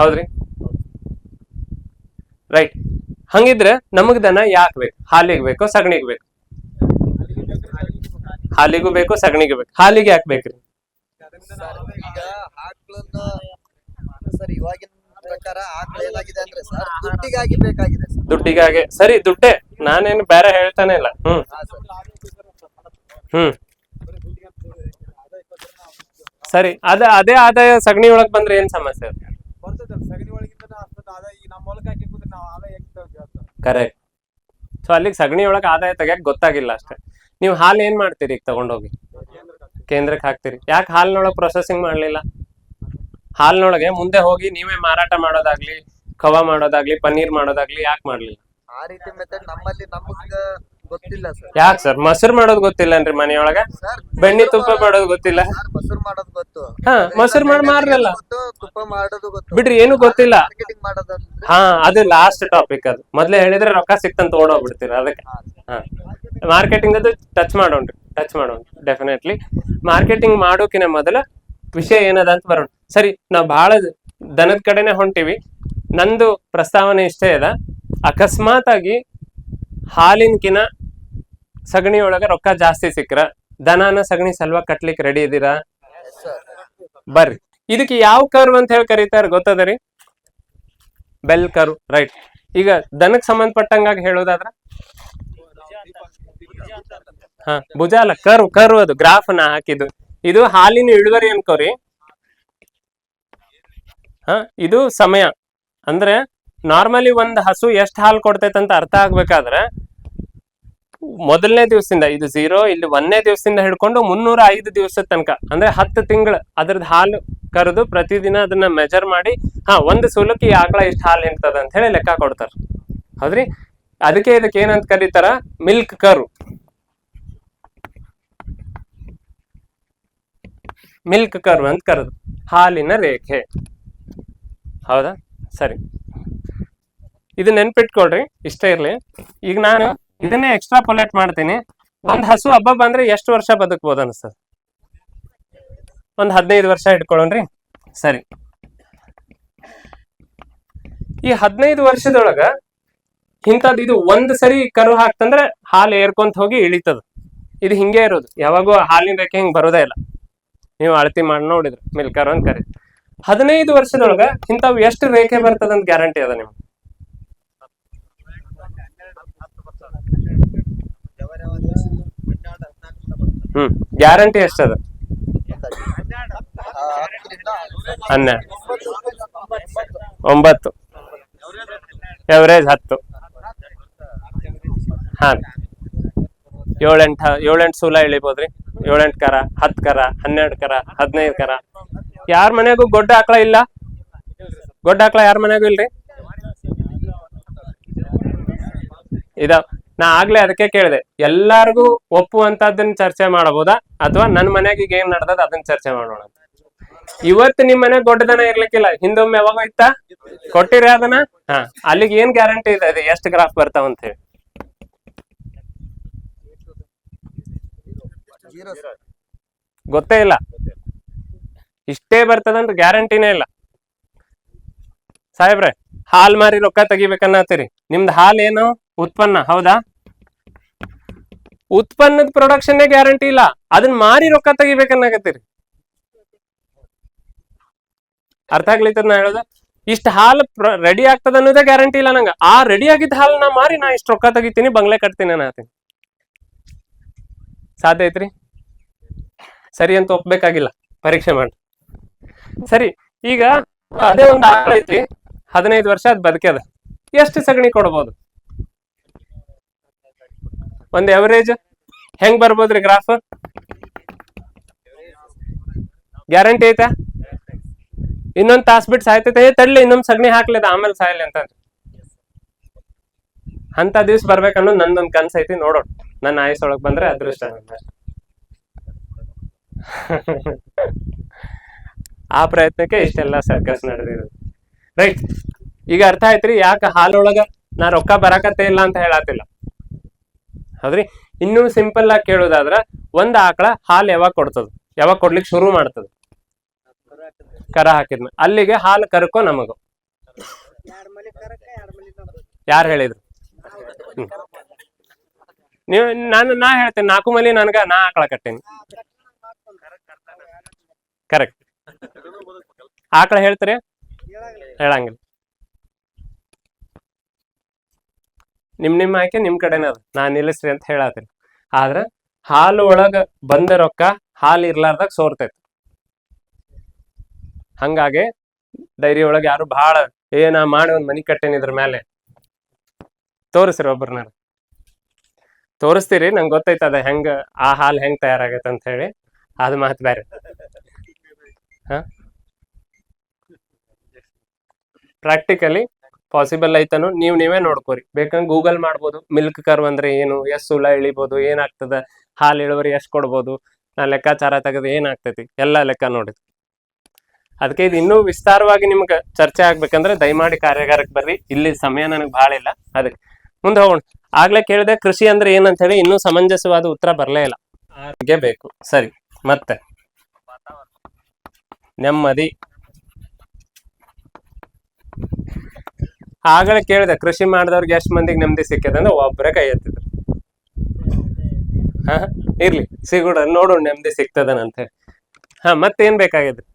ಹೌದ್ರಿ? ರೈಟ್. ಹಂಗಿದ್ರೆ ನಮಗ್ ದನ ಯಾಕೆ ಬೇಕು? ಹಾಲಿಗೆ ಬೇಕೋ ಸಗಣಿಗೆ ಬೇಕು? ಹಾಲಿಗೂ ಬೇಕು, ಸಗಣಿಗೂ ಬೇಕು. ಹಾಲಿಗೆ ಯಾಕೆ ಬೇಕ್ರಿ? ಈಗ ಆಕಳನ್ನ ಸರ್ ಇವಾಗಿನ ಪ್ರಕಾರ ಆಕಳ ಏನಾಗಿದೆ ಅಂದ್ರೆ ಸರ್ ದುಡ್ಡಿಗಾಗಿ ಬೇಕಾಗಿದೆ ಸರ್. ದುಡ್ಡಿಗಾಗಿ. ಸರಿ, ದುಡ್ಡೇ, ನಾನೇನು ಬೇರೆ ಹೇಳ್ತಾನೆ ಇಲ್ಲ. ಸರಿ, ಅದೇ ಆದಾಯ ಸಗಣಿ ಒಳಗ್ ಬಂದ್ರೆ ಏನ್ ಸಮಸ್ಯೆ? ಸಗಣಿ ಒಳಗಿಂದ ಅಷ್ಟೊಂದು ಆದಾಯ ಈಗ ನಮ್ಮ ಹೊಲಕ್ಕೆ ಹಾಕಿ ಕೂತ್ರೆ ನಾವು ಆದಾಯ ಕರೆಕ್ಟ್. ಸೊ ಅಲ್ಲಿಗೆ ಸಗಣಿ ಒಳಗೆ ಆದಾಯ ತೆಗಿಯಕ್ ಗೊತ್ತಾಗಿಲ್ಲ ಅಷ್ಟೇ. ನೀವು ಹಾಲು ಏನ್ ಮಾಡ್ತೀರಿ? ಈಗ ತಗೊಂಡೋಗಿ ಕೇಂದ್ರಕ್ಕೆ ಹಾಕ್ತಿರಿ. ಯಾಕೆ ಹಾಲಿನೊಳಗೆ ಪ್ರೊಸೆಸಿಂಗ್ ಮಾಡ್ಲಿಲ್ಲ? ಹಾಲಿನೊಳಗೆ ಮುಂದೆ ಹೋಗಿ ನೀವೇ ಮಾರಾಟ ಮಾಡೋದಾಗ್ಲಿ, ಖವಾ ಮಾಡೋದಾಗ್ಲಿ ಪನ್ನೀರ್ ಮಾಡೋದಾಗ್ಲಿ ಯಾಕೆ ಮಾಡ್ಲಿಲ್ಲ? ಆ ರೀತಿ ಮೆಥಡ್ ನಮ್ಮಲ್ಲಿ ನಮಗ ಗೊತ್ತಿಲ್ಲ ಸರ್. ಯಾಕೆ ಸರ್? ಮೊಸರು ಮಾಡೋದು ಗೊತ್ತಿಲ್ಲನ್ರಿ ಮನೆಯೊಳಗ? ಸರ್ ಬೆಣ್ಣೆ ತುಪ್ಪ ಮಾಡೋದು ಗೊತ್ತಿಲ್ಲ? ಮೊಸರು ಮಾಡೋದು ಗೊತ್ತು, ಹಾ, ಮೊಸರು ಮಾಡಿ ಮಾರ್ರಲ್ಲ. ಗೊತ್ತು, ತುಪ್ಪ ಮಾಡೋದು ಗೊತ್ತು, ಬಿಡ್ರಿ, ಏನು ಗೊತ್ತಿಲ್ಲ. ಮಾರ್ಕೆಟಿಂಗ್ ಮಾಡೋದಂದ್ರೆ ಹಾ, ಅದು ಲಾಸ್ಟ್ ಟಾಪಿಕ್. ಅದು ಮೊದ್ಲೇ ಹೇಳಿದ್ರೆ ರೊಕ್ಕ ಸಿಕ್ತಂತ ಓಡೋಗ್ಬಿಡ್ತೀರ. ಅದಕ್ಕೆ ಹಾ, ಮಾರ್ಕೆಟಿಂಗ್ ಅದು ಟಚ್ ಮಾಡೋಣ್ರಿ ಡೆಫಿನೆಟ್ಲಿ. ಮಾರ್ಕೆಟಿಂಗ್ ಮಾಡೋಕಿನ ಮೊದಲ ವಿಷಯ ಏನದ ಅಂತ ಬರೋಣ. ಸರಿ, ನಾವು ಬಹಳ ದನದ ಕಡೆನೆ ಹೊಂಟಿವಿ. ನಂದು ಪ್ರಸ್ತಾವನೆ ಇಷ್ಟೇ ಅದ, ಅಕಸ್ಮಾತ್ ಆಗಿ ಹಾಲಿನಕಿನ ಸಗಣಿ ಒಳಗ ರೊಕ್ಕ ಜಾಸ್ತಿ ಸಿಕ್ಕ್ರ ದನನ ಸಗಣಿ ಸಲುವಾಗಿ ಕಟ್ಲಿಕ್ಕೆ ರೆಡಿ ಇದೀರಾ? ಬರ್ರಿ, ಇದಕ್ಕೆ ಯಾವ ಕರ್ವ್ ಅಂತ ಹೇಳಿ ಕರೀತಾರ ಗೊತ್ತದರಿ? Bell curve, right. ಈಗ ದನಕ್ ಸಂಬಂಧಪಟ್ಟಂಗಾಗಿ ಹೇಳೋದಾದ್ರ ಹಾ, ಭುಜ ಅಲ್ಲ, ಕರ್ವ್ ಅದು ಗ್ರಾಫ್ ನಾ ಹಾಕಿದ್ದು. ಇದು ಹಾಲಿನ ಇಳುವರಿ ಅನ್ಕೋರಿ. ಹಾ, ಇದು ಸಮಯ. ಅಂದ್ರೆ ನಾರ್ಮಲಿ ಒಂದ್ ಹಸು ಎಷ್ಟ್ ಹಾಲು ಕೊಡ್ತೈತೆ ಅಂತ ಅರ್ಥ ಆಗ್ಬೇಕಾದ್ರೆ ಮೊದಲನೇ ದಿವಸದಿಂದ, ಇದು 0 ಇಲ್ಲಿ 1ನೇ ದಿವಸದಿಂದ ಹಿಡ್ಕೊಂಡು 305 ದಿವಸದ ತನಕ, ಅಂದ್ರೆ 10 ತಿಂಗಳು ಅದ್ರದ್ದು ಹಾಲು ಕರೆದು ಪ್ರತಿದಿನ ಅದನ್ನ ಮೆಜರ್ ಮಾಡಿ, ಹಾ, ಒಂದು ಸೂಲಕ್ಕೆ ಈ ಆಕಳ ಇಷ್ಟ ಹಾಲು ನಿಂತದ ಅಂತ ಹೇಳಿ ಲೆಕ್ಕ ಕೊಡ್ತಾರ. ಹೌದ್ರಿ? ಅದಕ್ಕೆ ಇದಕ್ಕೆ ಏನಂತ ಕರೀತಾರ? Milk curve. ಮಿಲ್ಕ್ ಕರ್ವ್ ಅಂತ ಕರೆದು, ಹಾಲಿನ ರೇಖೆ. ಹೌದಾ? ಸರಿ, ಇದು ನೆನ್ಪಿಟ್ಕೊಳ್ರಿ, ಇಷ್ಟೇ ಇರ್ಲಿ. ಈಗ ನಾನು ಇದನ್ನೇ ಎಕ್ಸ್ಟ್ರಾಪೊಲೇಟ್ ಮಾಡ್ತೀನಿ. ಒಂದ್ ಹಸು ಹಬ್ಬ ಬಂದ್ರೆ ಎಷ್ಟು ವರ್ಷ ಬದುಕ್ಬೋದು ಅನ್ಸ್ತದ? ಒಂದ್ 15 ವರ್ಷ ಇಟ್ಕೊಳ್ಳೋಣ್ರಿ. ಸರಿ, ಈ 15 ವರ್ಷದೊಳಗ ಇಂಥದ್ದು ಇದು ಒಂದ್ ಸರಿ ಕರು ಹಾಕ್ತಂದ್ರೆ ಹಾಲು ಏರ್ಕೊಂತ ಹೋಗಿ ಇಳಿತದ. ಇದು ಹಿಂಗೆ ಇರೋದು, ಯಾವಾಗೂ ಹಾಲಿನ ರೇಖೆ ಹಿಂಗ್ ಬರೋದೇ ಇಲ್ಲ. ನೀವು ಅಳತಿ ಮಾಡಿ ನೋಡಿದ್ರೆ ಮಿಲ್ಕ್ ಕರ್ವ್ ಅಂತ ಕರಿ. 15 ವರ್ಷದೊಳಗ ಇಂಥವು ಎಷ್ಟು ರೇಖೆ ಬರ್ತದಂತ ಗ್ಯಾರಂಟಿ ಅದ ನಿಮ್ಗೆ? ಗ್ಯಾರಂಟಿ ಎಷ್ಟದ? 12, 9, ಎವರೇಜ್ 10. ಹಾ, 7-8 ಸೂಲ ಇಳಿಬೋದ್ರಿ. 7-8 ಕರ, 10 ಕರ, 12 ಕರ, 15 ಕರ. ಯಾರ ಮನೆಗೂ ಗೊಡ್ಡ ಆಕಳ ಇಲ್ಲ? ಗೊಡ್ಡ ಆಕಳ ಯಾರ ಮನೆಗೂ ಇಲ್ರಿ? ಇದಾವ. ನಾ ಆಗ್ಲೇ ಅದಕ್ಕೆ ಕೇಳಿದೆ, ಎಲ್ಲಾರ್ಗು ಒಪ್ಪುವಂತದ್ದನ್ನ ಚರ್ಚೆ ಮಾಡಬಹುದಾ ಅಥವಾ ನನ್ನ ಮನೆಗೆ ಈಗ ಏನ್ ನಡ್ದದ ಅದನ್ನ ಚರ್ಚೆ ಮಾಡೋಣ? ಇವತ್ತು ನಿಮ್ ಮನೆಗ್ ದೊಡ್ಡದನ ಇರ್ಲಿಕ್ಕಿಲ್ಲ, ಹಿಂದೊಮ್ಮೆ ಯಾವಾಗ ಇತ್ತ? ಕೊಟ್ಟಿರಿ ಅದನ್ನ. ಹಾ, ಅಲ್ಲಿಗೆ ಏನ್ ಗ್ಯಾರಂಟಿ ಇದೆ ಅದು ಎಷ್ಟು ಗ್ರಾಫ್ ಬರ್ತಾವ ಅಂತ ಹೇಳಿ? ಗೊತ್ತೇ ಇಲ್ಲ. ಇಷ್ಟೇ ಬರ್ತದಂತ ಗ್ಯಾರಂಟಿನೇ ಇಲ್ಲ. ಸಾಹೇಬ್ರೆ, ಹಾಲ್ ಮಾರಿ ರೊಕ್ಕ ತೆಗಿಬೇಕನ್ನತ್ತೀರಿ. ನಿಮ್ದು ಹಾಲ್ ಏನು? ಉತ್ಪನ್ನ, ಹೌದಾ? ಉತ್ಪನ್ನದ ಪ್ರೊಡಕ್ಷನ್ ಗ್ಯಾರಂಟಿ ಇಲ್ಲ, ಅದನ್ನ ಮಾರಿ ರೊಕ್ಕ ತೆಗಿಬೇಕನ್ನಾಗತ್ತೀರಿ. ಅರ್ಥ ಆಗ್ಲಿತ್ತದ ನಾ ಹೇಳೋದು? ಇಷ್ಟ ಹಾಲು ರೆಡಿ ಆಗ್ತದ ಅನ್ನೋದೇ ಗ್ಯಾರಂಟಿ ಇಲ್ಲ ನಂಗ. ಆ ರೆಡಿ ಆಗಿದ್ದ ಹಾಲನ್ನ ಮಾರಿ ನಾ ಇಷ್ಟು ರೊಕ್ಕ ತೆಗಿತೀನಿ, ಬಂಗ್ಲೆ ಕಟ್ತೀನಿ ಅನ್ನತ್ತೀನಿ. ಸಾಧ್ಯ ಐತ್ರಿ? ಸರಿ ಅಂತ ಒಪ್ಬೇಕಾಗಿಲ್ಲ, ಪರೀಕ್ಷೆ ಮಾಡಿ. ಸರಿ, ಈಗ ಅದೇ ಒಂದು ಆಕಳ ಐತಿ, 15 ವರ್ಷ ಅದ್ ಬದುಕ್ಯದ. ಎಷ್ಟು ಸಗಣಿ ಕೊಡ್ಬೋದು? ಒಂದ್ ಎವರೇಜ್ ಹೆಂಗ್ ಬರ್ಬೋದ್ರಿ ಗ್ರಾಫ್? ಗ್ಯಾರಂಟಿ ಐತಾ? ಇನ್ನೊಂದ್ ತಾಸ್ ಬಿಟ್ಟು ಸಾಯ್ತೈತೆ, ತಡ್ಲಿ ಇನ್ನೊಂದ್ ಸಗಣಿ ಹಾಕ್ಲಿದ ಆಮೇಲೆ ಸಾಯಲಿ ಅಂತ. ಅಂತ ದಿವ್ಸ ಬರ್ಬೇಕನ್ನೋದು ನಂದೊಂದ್ ಕನ್ಸ್ ಐತಿ. ನೋಡೋಣ, ನನ್ನ ಆಯಸ್ಸೊಳಗ್ ಬಂದ್ರೆ ಅದೃಷ್ಟ. ಆ ಪ್ರಯತ್ನಕ್ಕೆ ಇಷ್ಟೆಲ್ಲ ಸರ್ಕಸ್ ನಡೆದಿರೋದು. ರೈಟ್, ಈಗ ಅರ್ಥ ಆಯ್ತ್ರಿ ಯಾಕೆ ಹಾಲೊಳಗ ನಾ ರೊಕ್ಕ ಬರಾಕತ್ತೇ ಇಲ್ಲ ಅಂತ ಹೇಳತ್ತಿಲ್ಲ. ಹೌದ್ರಿ? ಇನ್ನೂ ಸಿಂಪಲ್ ಆಗಿ ಕೇಳೋದಾದ್ರ, ಒಂದ್ ಆಕಳ ಹಾಲು ಯಾವಾಗ ಕೊಡ್ತದ? ಯಾವಾಗ ಕೊಡ್ಲಿಕ್ಕೆ ಶುರು ಮಾಡ್ತದ? ಕರ ಹಾಕಿದ್ಮೇಲೆ. ಅಲ್ಲಿಗೆ ಹಾಲು ಕರ್ಕೋ ನಮಗು ಯಾರು ಹೇಳಿದ್ರು? ನೀವು ನಾ ಹೇಳ್ತೇನೆ, 4 ಮಲಿ ನನ್ಗ ನಾ ಆಕಳ ಕಟ್ಟೇನಿ. ಕರೆಕ್ಟ್. ಆಕಳ ಹೇಳ್ತೀರಿ? ಹೇಳಂಗಿಲ್ಲ. ನಿಮ್ ಆಯ್ಕೆ ನಿಮ್ ಕಡೆನ ಅದ, ನಾನ್ ನಿಲ್ಲಿಸ್ರಿ ಅಂತ ಹೇಳತ್ತೀನಿ. ಆದ್ರ ಹಾಲು ಒಳಗ ಬಂದ ರೊಕ್ಕ ಹಾಲು ಇರ್ಲಾರ್ದಾಗ ಸೋರ್ತೈತಿ. ಹಂಗಾಗಿ ಡೈರಿ ಒಳಗ ಯಾರು ಬಹಳ ನಾ ಮಾಡಿ ಒಂದ್ ಮನಿ ಕಟ್ಟೇನಿ ಇದ್ರ ಮೇಲೆ ತೋರಿಸ್ರಿ, ಒಬ್ಬರನ್ನ ತೋರಿಸ್ತೀರಿ. ನಂಗೆ ಗೊತ್ತೈತ ಅದ ಹೆಂಗ ಆ ಹಾಲು ಹೆಂಗ್ ತಯಾರಾಗೈತೆ ಅಂತ ಹೇಳಿ. ಅದು ಮಾತು ಬೇರೆ. ಪ್ರಾಕ್ಟಿಕಲಿ ಪಾಸಿಬಲ್ ಐತನೋ ನೀವೇ ನೋಡ್ಕೋರಿ. ಬೇಕಂದ್ರೆ ಗೂಗಲ್ ಮಾಡ್ಬೋದು, ಮಿಲ್ಕ್ ಕರ್ವ್ ಅಂದ್ರೆ ಏನು, ಎಷ್ಟು ಹುಳ ಇಳಿಬೋದು, ಏನಾಗ್ತದ, ಹಾಲು ಇಳುವರಿ ಎಷ್ಟು ಕೊಡ್ಬೋದು, ನಾ ಲೆಕ್ಕಾಚಾರ ತೆಗೆದು ಏನಾಗ್ತೈತಿ ಎಲ್ಲ ಲೆಕ್ಕ ನೋಡಿದ್ವಿ. ಅದಕ್ಕೆ ಇದು ಇನ್ನೂ ವಿಸ್ತಾರವಾಗಿ ನಿಮ್ಗೆ ಚರ್ಚೆ ಆಗ್ಬೇಕಂದ್ರೆ ದಯಮಾಡಿ ಕಾರ್ಯಾಗಾರಕ್ಕೆ ಬರ್ರಿ. ಇಲ್ಲಿ ಸಮಯ ನನಗೆ ಭಾಳ ಇಲ್ಲ, ಅದಕ್ಕೆ ಮುಂದೆ ಹೋಗೋಣ. ಆಗ್ಲೇ ಕೇಳಿದೆ ಕೃಷಿ ಅಂದ್ರೆ ಏನಂತ ಹೇಳಿ, ಇನ್ನೂ ಸಮಂಜಸವಾದ ಉತ್ತರ ಬರಲೇ ಇಲ್ಲ. ಆರೋಗ್ಯ ಬೇಕು, ಸರಿ. ಮತ್ತೆ ನೆಮ್ಮದಿ. ಆಗಲೇ ಕೇಳಿದೆ ಕೃಷಿ ಮಾಡಿದವ್ರಿಗೆ ಎಷ್ಟು ಮಂದಿಗೆ ನೆಮ್ಮದಿ ಸಿಕ್ಕಿದೆ ಅಂದ್ರೆ ಒಬ್ಬರೇ ಕೈ ಎತ್ತಿದ್ರು. ಹಾ ಇರ್ಲಿ, ಸಿಗೋಣ, ನೋಡೋಣ ನೆಮ್ಮದಿ ಸಿಗ್ತದನಂತ ಹೇಳಿ. ಹಾ ಮತ್ತೇನ್ ಬೇಕಾಗಿದ್ರಿ?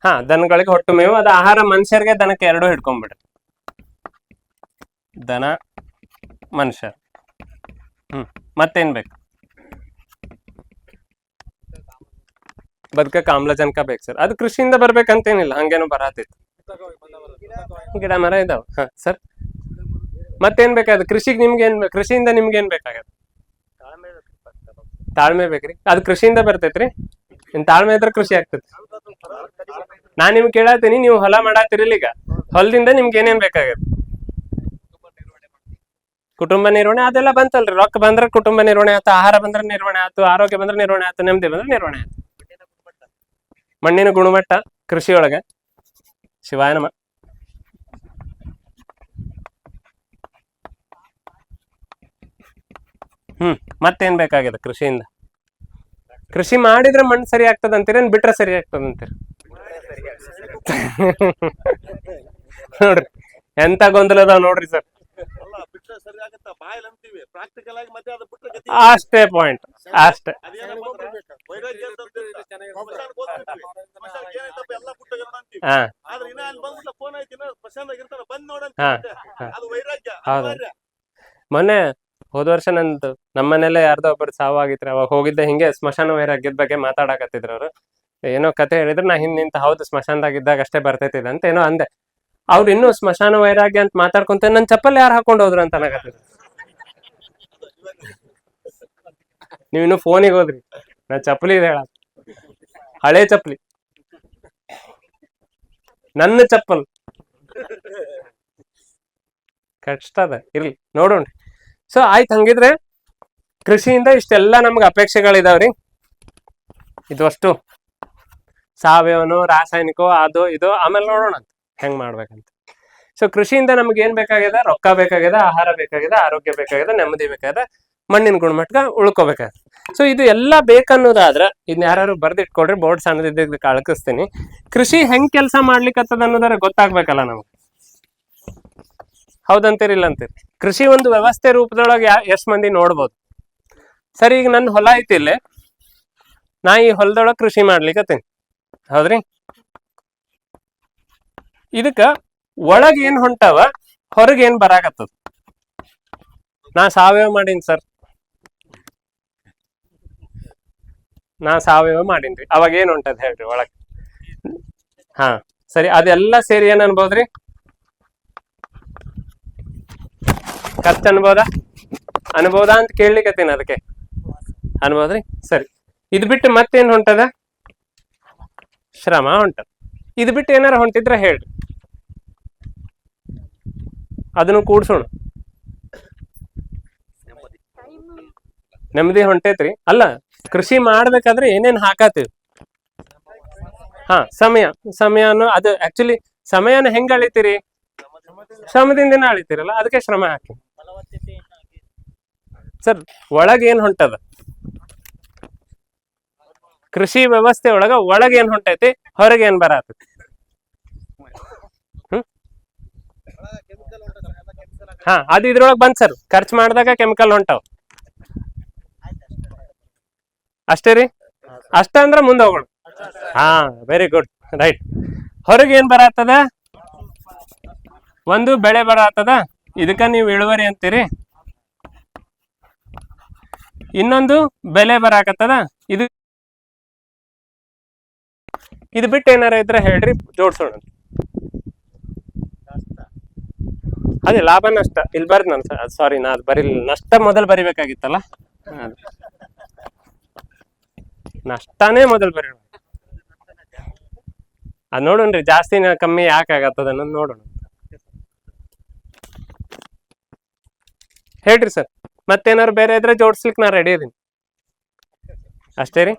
ಹಾ, ದನಗಳಿಗೆ ಹೊಟ್ಟು ಮೇವು, ಅದು ಆಹಾರ. ಮನುಷ್ಯರಿಗೆ ದನಕ್ಕೆ ಎರಡೂ ಹಿಡ್ಕೊಂಡ್ಬಿಡ್ರಿ, ದನ ಮನುಷ್ಯ. ಮತ್ತೇನ್ ಬೇಕು? ಬದುಕಕ್ಕೆ ಆಮ್ಲಜನಕ ಬೇಕು ಸರ್. ಅದು ಕೃಷಿಯಿಂದ ಬರ್ಬೇಕಂತೇನಿಲ್ಲ, ಹಂಗೇನು ಬರತ್ತಿತ್ತು. ಗಿಡ ಮರ ಇದಾವ. ಹಾ ಸರ್, ಮತ್ತೇನ್ ಬೇಕಾದ ಕೃಷಿಗೆ? ಕೃಷಿಯಿಂದ ನಿಮ್ಗೇನ್ ಬೇಕಾಗತ್ತೆ? ತಾಳ್ಮೆ ಬೇಕ್ರಿ. ಅದು ಕೃಷಿಯಿಂದ ಬರ್ತೈತ್ರಿ. ಇನ್ ತಾಳ್ಮೆ ಇದ್ರೆ ಕೃಷಿ ಆಗ್ತೈತಿ. ನಾನ್ ನಿಮ್ಗೆ ಕೇಳತ್ತೀನಿ, ನೀವು ಹೊಲ ಮಾಡಾತಿರಿಲ್ಲ, ಈಗ ಹೊಲದಿಂದ ನಿಮ್ಗೆ ಏನೇನ್ ಬೇಕಾಗತ್ತೆ? ಕುಟುಂಬ ನಿರ್ವಹಣೆ ಅದೆಲ್ಲ ಬಂತಲ್ರಿ. ರೊಕ್ಕ ಬಂದ್ರೆ ಕುಟುಂಬ ನಿರ್ವಹಣೆ ಆಯ್ತು, ಆಹಾರ ಬಂದ್ರೆ ನಿರ್ವಹಣೆ ಆಯ್ತು, ಆರೋಗ್ಯ ಬಂದ್ರೆ ನಿರ್ವಹಣೆ ಆಯ್ತು, ನೆಮ್ಮದಿ ಬಂದ್ರೆ ನಿರ್ವಹಣೆ ಆಯ್ತು. ಮಣ್ಣಿನ ಗುಣಮಟ್ಟ ಕೃಷಿ ಒಳಗೆ. ಶಿವಾಯ ನಮ. ಮತ್ತೇನ್ ಬೇಕಾಗಿದೆ ಕೃಷಿಯಿಂದ? ಕೃಷಿ ಮಾಡಿದ್ರೆ ಮಣ್ಣು ಸರಿ ಆಗ್ತದ ಅಂತೀರಿ, ಬಿಟ್ರೆ ಸರಿ ಆಗ್ತದ ಅಂತೀರಿ? ನೋಡ್ರಿ ಎಂತ ಗೊಂದಲ ಅದಾವ ನೋಡ್ರಿ ಸರ್. ಅಷ್ಟೇ ಪಾಯಿಂಟ್, ಅಷ್ಟೇ. ಹೌದು. ಮೊನ್ನೆ ಹೋದ ವರ್ಷ ನಂದು ನಮ್ಮನೆಲ್ಲೇ ಯಾರ್ದೋ ಒಬ್ಬರು ಸಾವಾಗಿತ್ರಿ. ಅವಾಗ ಹೋಗಿದ್ದೆ, ಹಿಂಗೆ ಸ್ಮಶಾನ ವೈರಾಗ್ಯದ ಬಗ್ಗೆ ಮಾತಾಡಕತ್ತಿದ್ರು ಅವ್ರು. ಏನೋ ಕತೆ ಹೇಳಿದ್ರೆ ನಾ ಹಿಂದ್ ಹೌದು ಸ್ಮಶಾನದಾಗಿದ್ದಾಗ ಅಷ್ಟೇ ಬರ್ತೈತಿದೆ ಅಂತ ಏನೋ ಅಂದೆ. ಅವ್ರು ಇನ್ನೂ ಸ್ಮಶಾನ ವೈರಾಗ್ಯ ಅಂತ ಮಾತಾಡ್ಕೊಂತ ನನ್ ಚಪ್ಪಲ್ ಯಾರು ಹಾಕೊಂಡ್ ಹೋದ್ರು ಅಂತ ಅನ್ನಕತ್ತಿದ್ರು. ನೀವ್ ಇನ್ನು ಫೋನಿಗೆ ಹೋದ್ರಿ, ನಾ ಚಪ್ಪಲಿ ಇದೆ ಹೇಳ, ಹಳೆ ಚಪ್ಪಲಿ, ನನ್ನ ಚಪ್ಪಲ್. ಕಷ್ಟ ಅದ, ಇರ್ಲಿ ನೋಡೋಣ. ಸೊ ಆಯ್ತು, ಹಂಗಿದ್ರೆ ಕೃಷಿಯಿಂದ ಇಷ್ಟೆಲ್ಲಾ ನಮ್ಗೆ ಅಪೇಕ್ಷೆಗಳಿದಾವ್ರಿ. ಇದು ಅಷ್ಟು ಸಾವಯವನೋ ರಾಸಾಯನಿಕೋ ಅದು ಇದು ಆಮೇಲೆ ನೋಡೋಣ ಹೆಂಗ್ ಮಾಡ್ಬೇಕಂತ. ಸೊ ಕೃಷಿಯಿಂದ ನಮ್ಗೆ ಏನ್ ಬೇಕಾಗಿದೆ? ರೊಕ್ಕ ಬೇಕಾಗಿದೆ, ಆಹಾರ ಬೇಕಾಗಿದೆ, ಆರೋಗ್ಯ ಬೇಕಾಗಿದೆ, ನೆಮ್ಮದಿ ಬೇಕಾಗಿದೆ, ಮಣ್ಣಿನ ಗುಣಮಟ್ಟ ಉಳ್ಕೋಬೇಕಾಗಿದೆ. ಸೊ ಇದು ಎಲ್ಲ ಬೇಕನ್ನೋದಾದ್ರ ಇದನ್ನ ಯಾರು ಬರ್ದಿಟ್ಕೊಡ್ರಿ, ಬೋರ್ಡ್ ಸಣ್ಣದಿದ್ದ ಕಳ್ಕಿಸ್ತೀನಿ. ಕೃಷಿ ಹೆಂಗ್ ಕೆಲಸ ಮಾಡ್ಲಿಕ್ಕತ್ತದ ಅನ್ನೋದಾರ ಗೊತ್ತಾಗ್ಬೇಕಲ್ಲ ನಮ್ಗೆ. ಹೌದಂತೀರಿಲ್ಲ ಅಂತೀರಿ? ಕೃಷಿ ಒಂದು ವ್ಯವಸ್ಥೆ ರೂಪದೊಳಗೆ ಎಷ್ಟ್ ಮಂದಿ ನೋಡ್ಬೋದು? ಸರಿ, ಈಗ ನನ್ನ ಹೊಲ ಐತಿ ಇಲ್ಲೇ, ನಾ ಈ ಹೊಲದೊಳಗೆ ಕೃಷಿ ಮಾಡ್ಲಿಕ್ಕತ್ತೀನಿ, ಹೌದ್ರಿ? ಇದಕ್ಕ ಒಳಗ್ ಏನ್ ಹೊಂಟಾವ, ಹೊರಗೆ ಏನ್ ಬರಾಕತ್ತದ? ನಾ ಸಾವಯವ ಮಾಡೀನಿ ಸರ್, ನಾ ಸಾವಯವ ಮಾಡೀನ್ರಿ, ಅವಾಗ ಏನ್ ಹೊಂಟದ ಹೇಳ್ರಿ ಒಳಗ್? ಹಾ ಸರಿ, ಅದೆಲ್ಲ ಸೇರಿ ಏನ್ ಅನ್ಬೋದ್ರಿ? ಖರ್ಚು ಅನ್ಬೋದಾ ಅಂತ ಕೇಳ್ಲಿಕ್ಕತ್ತೀನಿ. ಅದಕ್ಕೆ ಅನ್ಬೋದ್ರಿ. ಸರಿ, ಇದ್ ಬಿಟ್ಟು ಮತ್ತೇನ್ ಹೊಂಟದ? ಶ್ರಮ ಹೊಂಟದ. ಇದ್ ಬಿಟ್ಟು ಏನಾರ ಹೊಂಟಿದ್ರ ಹೇಳ್ರಿ, ಅದನ್ನು ಕೂಡ್ಸೋಣ. ನೆಮ್ಮದಿ ಹೊಂಟೈತ್ರಿ. ಅಲ್ಲ, ಕೃಷಿ ಮಾಡ್ಬೇಕಾದ್ರೆ ಏನೇನ್ ಹಾಕತ್ತೀವಿ? ಹಾ, ಸಮಯನು ಅದು ಆಕ್ಚುಲಿ ಸಮಯನ ಹೆಂಗ್ ಅಳಿತೀರಿ? ಶ್ರಮದಿಂದ ಅಳಿತೀರಲ್ಲ, ಅದಕ್ಕೆ ಶ್ರಮ ಹಾಕಿ. ಸರ್, ಒಳಗ್ ಏನ್ ಹೊಂಟದ? ಕೃಷಿ ವ್ಯವಸ್ಥೆ ಒಳಗ್ ಏನ್ ಹೊಂಟೈತಿ, ಹೊರಗೆ ಏನ್ ಬರತೈತಿ? ಹಾ, ಅದು ಇದ್ರೊಳಗೆ ಬಂದ್ ಸರ್. ಖರ್ಚು ಮಾಡಿದಾಗ ಕೆಮಿಕಲ್ ಹೊಂಟಾವ್ ಅಷ್ಟೇ ರೀ. ಅಷ್ಟ ಅಂದ್ರ ಮುಂದೆ ಹೋಗೋಣ. ಹಾ, ವೆರಿ ಗುಡ್, ರೈಟ್. ಹೊರಗೆ ಏನ್ ಬರತ್ತದ? ಒಂದು ಬೆಳೆ ಬರತ್ತದ, ಇದಕ್ಕ ನೀವು ಇಳುವರಿ ಅಂತೀರಿ. ಇನ್ನೊಂದು ಬೆಲೆ ಬರಾಕತ್ತದ. ಇದು ಬಿಟ್ಟು ಏನಾರ ಇದ್ರೆ ಹೇಳ್ರಿ, ಜೋಡ್ಸೋಣ. ಅದೇ ಲಾಭ ನಷ್ಟ ಇಲ್ಲಿ ಬರ್ದು ನಾನು, ಸಾರಿ ನಾ ಅದು ಬರೀಲಿಲ್ಲ. ನಷ್ಟ ಮೊದಲು ಬರಿಬೇಕಾಗಿತ್ತಲ್ಲ, ನಷ್ಟನೇ ಮೊದಲು ಬರೀ. ಅದ್ ನೋಡೋಣ್ರಿ, ಜಾಸ್ತಿನ ಕಮ್ಮಿ ಯಾಕೆ ಆಗತ್ತದ ಅನ್ನೋದು ನೋಡೋಣ. ಹೇಳ್ರಿ ಸರ್. ಮತ್ತೇನಾದ್ರು ಬೇರೆ ಇದ್ರೆ ಜೋಡಿಸ್ಲಿಕ್ಕೆ ನಾ ರೆಡಿ ಇದೀನಿ. ಅಷ್ಟೇ ರೀ.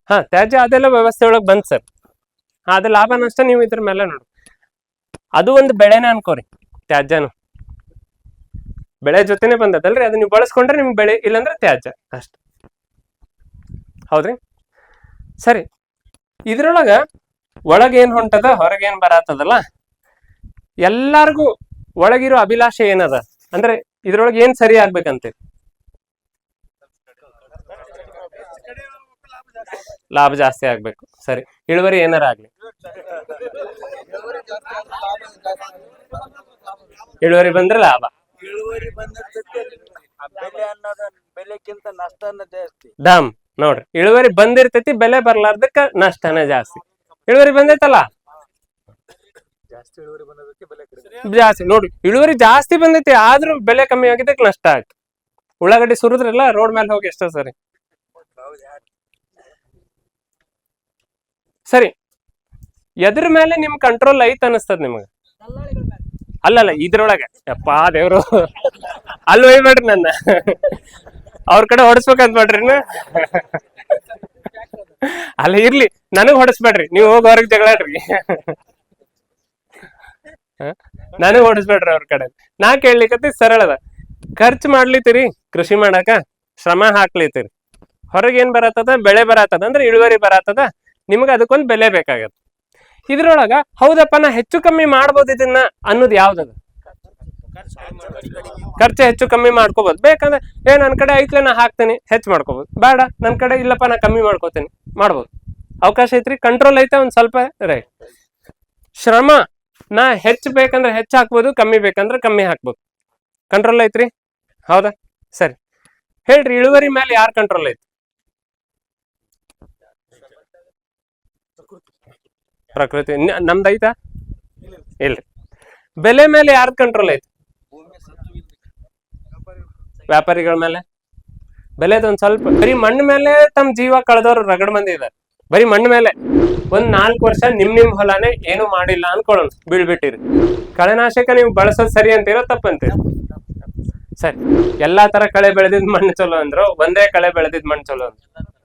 ಹಾ, ತ್ಯಾಜ್ಯ ಅದೆಲ್ಲ ವ್ಯವಸ್ಥೆ ಒಳಗೆ ಬಂತು ಸರ್. ಅದು ಲಾಭ ನಷ್ಟ ನೀವು ಇದ್ರ ಮೇಲೆ ನೋಡಿ. ಅದು ಒಂದು ಬೆಳೆನೇ ಅನ್ಕೋರಿ, ತ್ಯಾಜ್ಯನು ಬೆಳೆ ಜೊತೆನೆ ಬಂದದಲ್ರಿ. ಅದು ನೀವು ಬಳಸ್ಕೊಂಡ್ರೆ ನಿಮ್ಗೆ ಬೆಳೆ, ಇಲ್ಲಾಂದ್ರೆ ತ್ಯಾಜ್ಯ ಅಷ್ಟ. ಹೌದ್ರಿ. ಸರಿ, ಇದ್ರೊಳಗ ಒಳಗೇನ್ ಹೊಂಟದ ಹೊರಗೇನ್ ಬರತ್ತದಲ್ಲ, ಎಲ್ಲಾರ್ಗು ಒಳಗಿರೋ ಅಭಿಲಾಷೆ ಏನದ ಅಂದ್ರೆ ಇದ್ರೊಳಗೆ ಏನ್ ಸರಿ ಆಗ್ಬೇಕಂತೀರಿ? ಲಾಭ ಜಾಸ್ತಿ ಆಗ್ಬೇಕು. ಸರಿ, ಇಳುವರಿ ಏನಾರ ಆಗ್ಲಿ, ಇಳುವರಿ ಬಂದ್ರೆ ಲಾಭ. ಇಳುವರಿ ಬಂದಿರ್ತೈತಿ, ಬೆಲೆ ಅನ್ನೋದ ಬೆಲೆಕ್ಕಿಂತ ನಷ್ಟನ ಜಾಸ್ತಿ. ದಾಮ್ ನೋಡ್ರಿ, ಇಳುವರಿ ಬಂದಿರ್ತೈತಿ, ಬೆಲೆ ಬರ್ಲಾರ್ದಕ್ಕ ನಷ್ಟನೇ ಜಾಸ್ತಿ. ಇಳುವರಿ ಬಂದೈತಲ್ಲ ಜಾಸ್ತಿ ನೋಡ್ರಿ, ಇಳುವರಿ ಜಾಸ್ತಿ ಬಂದೈತಿ ಆದ್ರೂ ಬೆಲೆ ಕಮ್ಮಿ ಆಗಿದ್ದಕ್ಕೆ ನಷ್ಟ ಆಯ್ತು. ಉಳ್ಳಾಗಡ್ಡಿ ಸುರಿದ್ರಲ್ಲ ರೋಡ್ ಮೇಲೆ ಹೋಗಿ ಎಷ್ಟೋ ಸರಿ. ಸರಿ, ಎದ್ರ ಮೇಲೆ ನಿಮ್ ಕಂಟ್ರೋಲ್ ಐತ್ ಅನಿಸ್ತದ ನಿಮಗ? ಅಲ್ಲಲ್ಲ, ಇದ್ರೊಳಗೆ ಯಪ್ಪಾ ದೇವ್ರು ಅಲ್ಲಿ ಒಯ್ಬೇಡ್ರಿ ನನ್ನ, ಅವ್ರ ಕಡೆ ಹೊಡಿಸ್ಬೇಕಂತ ಮಾಡ್ರಿ. ಅಲ್ಲ ಇರ್ಲಿ, ನನಗ್ ಹೊಡಿಸ್ಬೇಡ್ರಿ, ನೀವು ಹೋಗಿ ಹೊರಗೆ ಜಗಳಾಡ್ರಿ. ನನಗ್ ಹೊಡಿಸ್ಬೇಡ್ರಿ ಅವ್ರ ಕಡೆ. ನಾ ಕೇಳ್ಲಿಕ್ಕತ್ತಿ ಸರಳದ, ಖರ್ಚು ಮಾಡ್ಲಿತ್ತೀರಿ ಕೃಷಿ ಮಾಡಾಕ, ಶ್ರಮ ಹಾಕ್ಲಿತ್ತೀರಿ, ಹೊರಗೆ ಏನ್ ಬರತ್ತದ? ಬೆಳೆ ಬರತ್ತದ ಅಂದ್ರೆ ಇಳುವರಿ ಬರತ್ತದ, ನಿಮ್ಗೆ ಅದಕ್ಕೊಂದು ಬೆಲೆ ಬೇಕಾಗತ್ತ. ಇದ್ರೊಳಗ ಹೌದಪ್ಪ ನಾ ಹೆಚ್ಚು ಕಮ್ಮಿ ಮಾಡ್ಬೋದು ಇದನ್ನ ಅನ್ನೋದು ಯಾವ್ದದ? ಖರ್ಚು ಹೆಚ್ಚು ಕಮ್ಮಿ ಮಾಡ್ಕೋಬಹುದು. ಬೇಕಂದ್ರೆ ನನ್ ಕಡೆ ಐತ್ಲೆ ನಾ ಹಾಕ್ತೇನೆ, ಹೆಚ್ಚು ಮಾಡ್ಕೋಬಹುದು. ಬೇಡ ನನ್ ಕಡೆ ಇಲ್ಲಪ್ಪ ನಾ ಕಮ್ಮಿ ಮಾಡ್ಕೋತೇನೆ, ಮಾಡ್ಬೋದು. ಅವಕಾಶ ಐತ್ರಿ, ಕಂಟ್ರೋಲ್ ಐತೆ ಒಂದ್ ಸ್ವಲ್ಪ. ರೈಟ್. ಶ್ರಮ ನಾ ಹೆಚ್ಚು ಬೇಕಂದ್ರೆ ಹೆಚ್ಚು ಹಾಕ್ಬೋದು, ಕಮ್ಮಿ ಬೇಕಂದ್ರೆ ಕಮ್ಮಿ ಹಾಕ್ಬೋದು. ಕಂಟ್ರೋಲ್ ಐತ್ರಿ, ಹೌದಾ? ಸರಿ, ಹೇಳ್ರಿ, ಇಳುವರಿ ಮೇಲೆ ಯಾರ್ ಕಂಟ್ರೋಲ್ ಐತಿ? ಪ್ರಕೃತಿ. ನಮ್ದು ಐತಾ? ಇಲ್ರಿ. ಬೆಲೆ ಮೇಲೆ ಯಾರ್ದು ಕಂಟ್ರೋಲ್ ಐತಿ? ವ್ಯಾಪಾರಿಗಳ ಮೇಲೆ. ಬೆಲೆದ ಒಂದ್ ಸ್ವಲ್ಪ. ಬರೀ ಮಣ್ಣು ಮೇಲೆ ತಮ್ಮ ಜೀವ ಕಳೆದವ್ರು ರಗಡ್ ಮಂದಿ ಇದಾರೆ. ಬರೀ ಮಣ್ಣು ಮೇಲೆ ಒಂದ್ 4 ವರ್ಷ ನಿಮ್ ಹೊಲಾನೇ ಏನು ಮಾಡಿಲ್ಲ ಅನ್ಕೊಳ್ಳೋಣ, ಬೀಳ್ಬಿಟ್ಟಿರಿ. ಕಳೆನಾಶಕ ನೀವು ಬಳಸೋದ್ ಸರಿ ಅಂತೀರೋ ತಪ್ಪಂತೀರ? ಸರಿ, ಎಲ್ಲಾ ತರ ಕಳೆ ಬೆಳೆದಿದ್ ಮಣ್ಣು ಚಲೋ ಅಂದ್ರು, ಒಂದೇ ಕಳೆ ಬೆಳೆದಿದ್ ಮಣ್ಣು ಚಲೋ ಅಂದ್ರು?